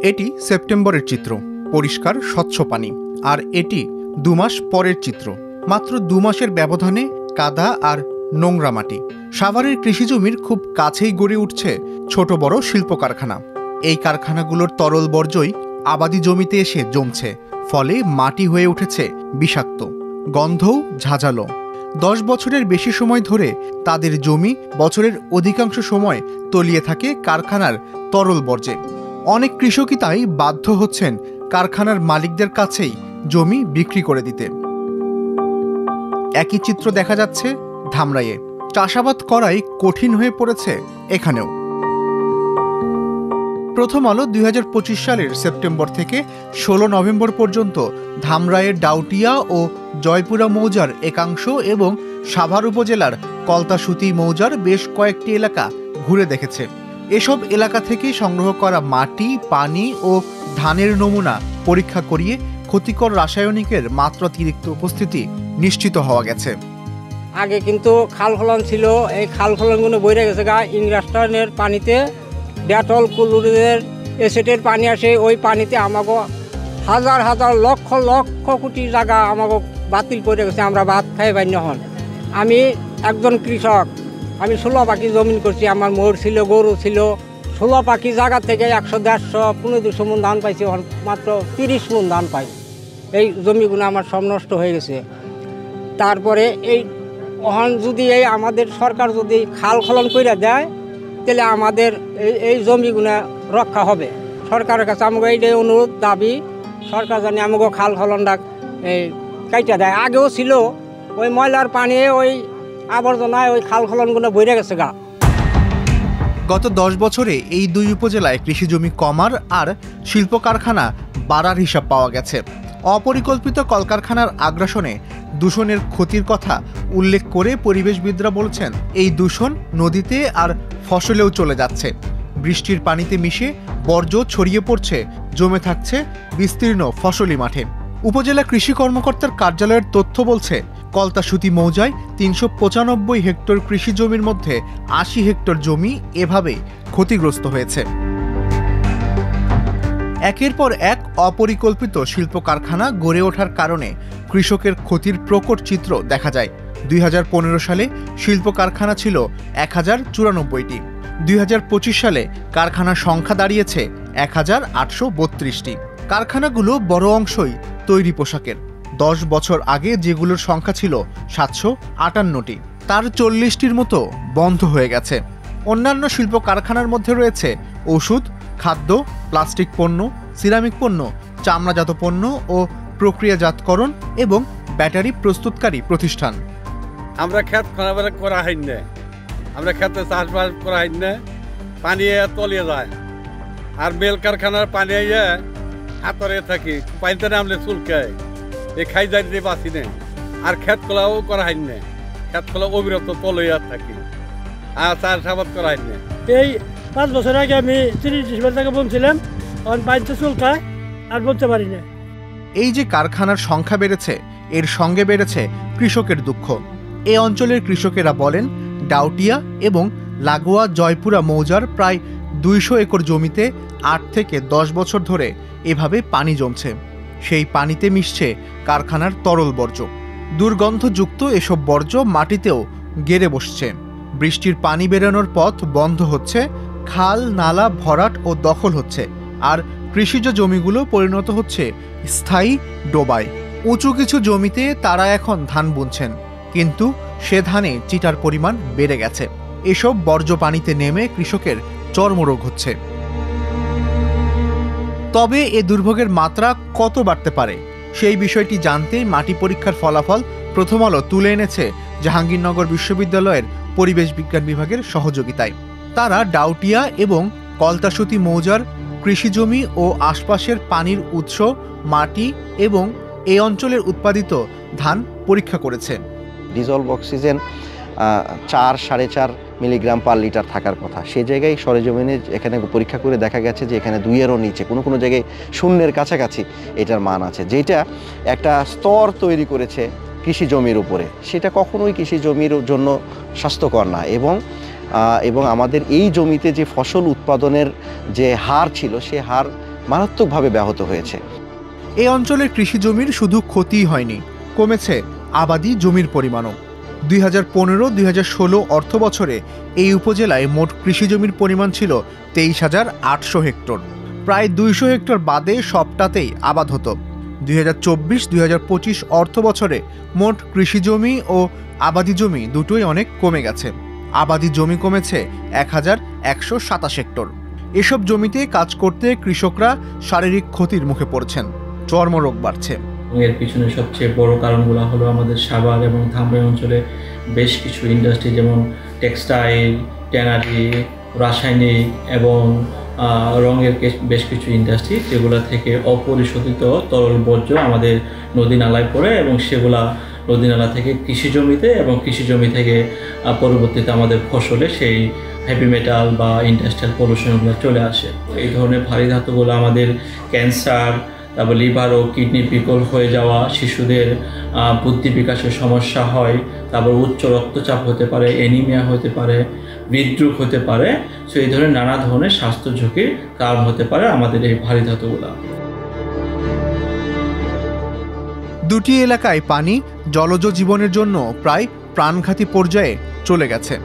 এটি সেপ্টেম্বরের চিত্র, পরিষ্কার স্বচ্ছ পানি। আর এটি 2 মাস পরের চিত্র, মাত্র 2 মাসের ব্যবধানে কাদা আর নোংরা মাটি। সাভারের কৃষিজমির খুব কাছেই গড়ে উঠছে ছোট বড় শিল্প কারখানা। এই কারখানাগুলোর তরল বর্জ্যই আবাদি জমিতে এসে জমছে, ফলে মাটি হয়ে উঠেছে বিষাক্ত, গন্ধও ঝাঁঝালো। 10 বছরের বেশি সময় ধরে তাদের জমি বছরের অধিকাংশ সময় তলিয়ে থাকে কারখানার তরল বর্জ্যে। অনেক কৃষকই তাই বাধ্য হচ্ছেন কারখানার মালিকদের কাছেই জমি বিক্রি করে দিতে। একই চিত্র দেখা যাচ্ছে ধামরাইয়ে। চাষাবাদ করাই কঠিন হয়ে পড়েছে এখানেও। প্রথম আলো 2025 সালের সেপ্টেম্বর থেকে 16 নভেম্বর পর্যন্ত ধামরাইয়ের ডাউটিয়া ও জয়পুরা মৌজার একাংশ এবং সাভার উপজেলার কলতাসুতি মৌজার বেশ কয়েকটি এলাকা ঘুরে দেখেছে। এসব এলাকা থেকে সংগ্রহ করা মাটি, পানি ও ধানের নমুনা পরীক্ষা করিয়ে ক্ষতিকর রাসায়নিকের মাত্রাতিরিক্ত উপস্থিতি নিশ্চিত হওয়া গেছে। আগে কিন্তু খাল খলন ছিল, এই খাল খলনগুলো বইরে গেছে গা ইংরাস্টানের পানিতে, ডেটল ক্লোরিনের এসিডের পানি আসে, ওই পানিতে আমাকে হাজার হাজার লক্ষ লক্ষ কোটি জায়গা আমাকে বাতিল করে গেছে। আমরা ভাত খাই বান্য হন। আমি একজন কৃষক, আমি 16 পাখি জমিন করছি, আমার মোর ছিল, গরু ছিল। 16 পাখি জায়গা থেকে 100, 150, 1500 মন ধান পাইছি, মাত্র 30 মন ধান পাই। এই জমিগুলো আমার সব নষ্ট হয়ে গেছে। তারপরে এই যদি এই আমাদের সরকার যদি খাল খলন করে দেয়, তাহলে আমাদের এই জমিগুলো রক্ষা হবে। সরকারের কাছে আমাকে এইটাই অনুরোধ, দাবি, সরকার জানি আমাকে খাল খলনটা এই কাইটা দেয়। আগেও ছিল, ওই ময়লার পানি, ওই আবর্জনায় ওই খাল খলনগুলো বইরে গেছে গা। গত 10 বছরে এই 2 উপজেলায় কৃষিজমি কমার আর শিল্প কারখানা বাড়ার হিসাব পাওয়া গেছে। অপরিকল্পিত কলকারখানার আগ্রাসনে দূষণের ক্ষতির কথা উল্লেখ করে পরিবেশবিদরা বলছেন, এই দূষণ নদীতে আর ফসলেও চলে যাচ্ছে। বৃষ্টির পানিতে মিশে বর্জ্য ছড়িয়ে পড়ছে, জমে থাকছে বিস্তীর্ণ ফসলি মাঠে। উপজেলা কৃষি কর্মকর্তার কার্যালয়ের তথ্য বলছে, কলতাসুতি মৌজায় 395 হেক্টর কৃষি জমির মধ্যে 80 হেক্টর জমি এভাবে ক্ষতিগ্রস্ত হয়েছে। একের পর এক অপরিকল্পিত শিল্প কারখানা গড়ে ওঠার কারণে কৃষকের ক্ষতির প্রকট চিত্র দেখা যায়। 2015 সালে শিল্প কারখানা ছিল 1094টি। 2025 সালে কারখানার সংখ্যা দাঁড়িয়েছে 1832টি। কারখানাগুলো বড় অংশই তৈরি পোশাকের। 10 বছর আগে যেগুলোর সংখ্যা ছিল 758টি, তার 40টির মতো বন্ধ হয়ে গেছে। অন্যান্য শিল্প কারখানার মধ্যে রয়েছে ওষুধ, খাদ্য, প্লাস্টিক পণ্য, সিরামিক পণ্য, চামড়াজাত পণ্য ও প্রক্রিয়াজাতকরণ এবং ব্যাটারি প্রস্তুতকারী প্রতিষ্ঠান। আমরা ক্ষেত করা হয় না, আমরা ক্ষেতে চাষবাস করা হয় না, পানি তলিয়ে যায়। আর মেল কারখানার পানি হাতরে থাকি, পানিতে নামলে চুলকায়, এই খাই যাই বাঁচি না। আর ক্ষেত খোলাও করা হয় না, ক্ষেত খোলা অবিরত তলিয়ে থাকি, আর চাষাবাদ করা হয় না। এই 5 বছর আগে আমি 30 বার টাকা বলছিলাম, এখন পানিতে চুলকায় আর বলতে পারি না। এই যে কারখানার সংখ্যা বেড়েছে, এর সঙ্গে বেড়েছে কৃষকের দুঃখ। এই অঞ্চলের কৃষকেরা বলেন, ডাউটিয়া এবং লাগোয়া জয়পুরা মৌজার প্রায় 200 একর জমিতে 8 থেকে 10 বছর ধরে এভাবে পানি জমছে। সেই পানিতে মিশছে কারখানার তরল বর্জ্য। দুর্গন্ধযুক্ত এসব বর্জ্য মাটিতেও গেড়ে বসছে। বৃষ্টির পানি বেরোনোর পথ বন্ধ হচ্ছে, খাল নালা ভরাট ও দখল হচ্ছে, আর কৃষিজ জমিগুলো পরিণত হচ্ছে স্থায়ী ডোবায়। উঁচু কিছু জমিতে তারা এখন ধান বুনছেন, কিন্তু সে ধানে চিটার পরিমাণ বেড়ে গেছে। এসব বর্জ্য পানিতে নেমে কৃষকের চর্মরোগ হচ্ছে। তবে এ দুর্ভোগের মাত্রা কত বাড়তে পারে, সেই বিষয়টি জানতেই মাটি পরীক্ষার ফলাফল প্রথম আলো তুলে এনেছে জাহাঙ্গীরনগর বিশ্ববিদ্যালয়ের পরিবেশ বিজ্ঞান বিভাগের সহযোগিতায়। তারা ডাউটিয়া এবং কলতাসুতি মৌজার কৃষিজমি ও আশপাশের পানির উৎস, মাটি এবং এই অঞ্চলের উৎপাদিত ধান পরীক্ষা করেছে। Dissolved oxygen 4-4.5 milligram per litre থাকার কথা, সেই জায়গায় সরেজমিনে এখানে পরীক্ষা করে দেখা গেছে যে এখানে 2-এরও নিচে, কোনো জায়গায় 0-এর কাছাকাছি এটার মান আছে, যেটা একটা স্তর তৈরি করেছে কৃষি জমির উপরে। সেটা কখনোই কৃষি জমির জন্য স্বাস্থ্যকর না এবং এবং আমাদের এই জমিতে যে ফসল উৎপাদনের যে হার ছিল সে হার মারাত্মকভাবে ব্যাহত হয়েছে। এই অঞ্চলের কৃষি জমির শুধু ক্ষতিই হয়নি, কমেছে আবাদি জমির পরিমাণও। 2015-2016 অর্থ বছরে এই উপজেলায় মোট কৃষি জমির পরিমাণ ছিল 23,800 হেক্টর। প্রায় 200 হেক্টর বাদে সবটাতেই আবাদ হতো। 2024-2025 অর্থ বছরে মোট কৃষি জমি ও আবাদি জমি দুটোই অনেক কমে গেছে। আবাদি জমি কমেছে 1,127 হেক্টর। এসব জমিতে কাজ করতে কৃষকরা শারীরিক ক্ষতির মুখে পড়ছেন, চর্মরোগ বাড়ছে। এর পিছনে সবচেয়ে বড় কারণগুলো হলো আমাদের সাভার এবং ধামরাই অঞ্চলে বেশ কিছু ইন্ডাস্ট্রি, যেমন টেক্সটাইল, ট্যানারি, রাসায়নিক এবং রঙের বেশ কিছু ইন্ডাস্ট্রি, যেগুলো থেকে অপরিশোধিত তরল বর্জ্য আমাদের নদী নালায় পড়ে এবং সেগুলা নদী নালা থেকে কৃষি জমিতে এবং কৃষি জমি থেকে পরবর্তীতে আমাদের ফসলে সেই হেভি মেটাল বা ইন্ডাস্ট্রিয়াল পলিউশনগুলো চলে আসে। এই ধরনের ভারী ধাতুগুলো আমাদের ক্যান্সার, তারপর লিভার ও কিডনি বিকল হয়ে যাওয়া, শিশুদের বুদ্ধি বিকাশের সমস্যা হয়, তারপর উচ্চ রক্তচাপ হতে পারে, অ্যানিমিয়া হতে পারে, হৃদরোগ হতে পারে। সো এই ধরনের নানা ধরনের স্বাস্থ্য ঝুঁকির কারণ হতে পারে আমাদের এই ভারী ধাতুগুলো। দুটি এলাকায় পানি জলজ জীবনের জন্য প্রায় প্রাণঘাতী পর্যায়ে চলে গেছে।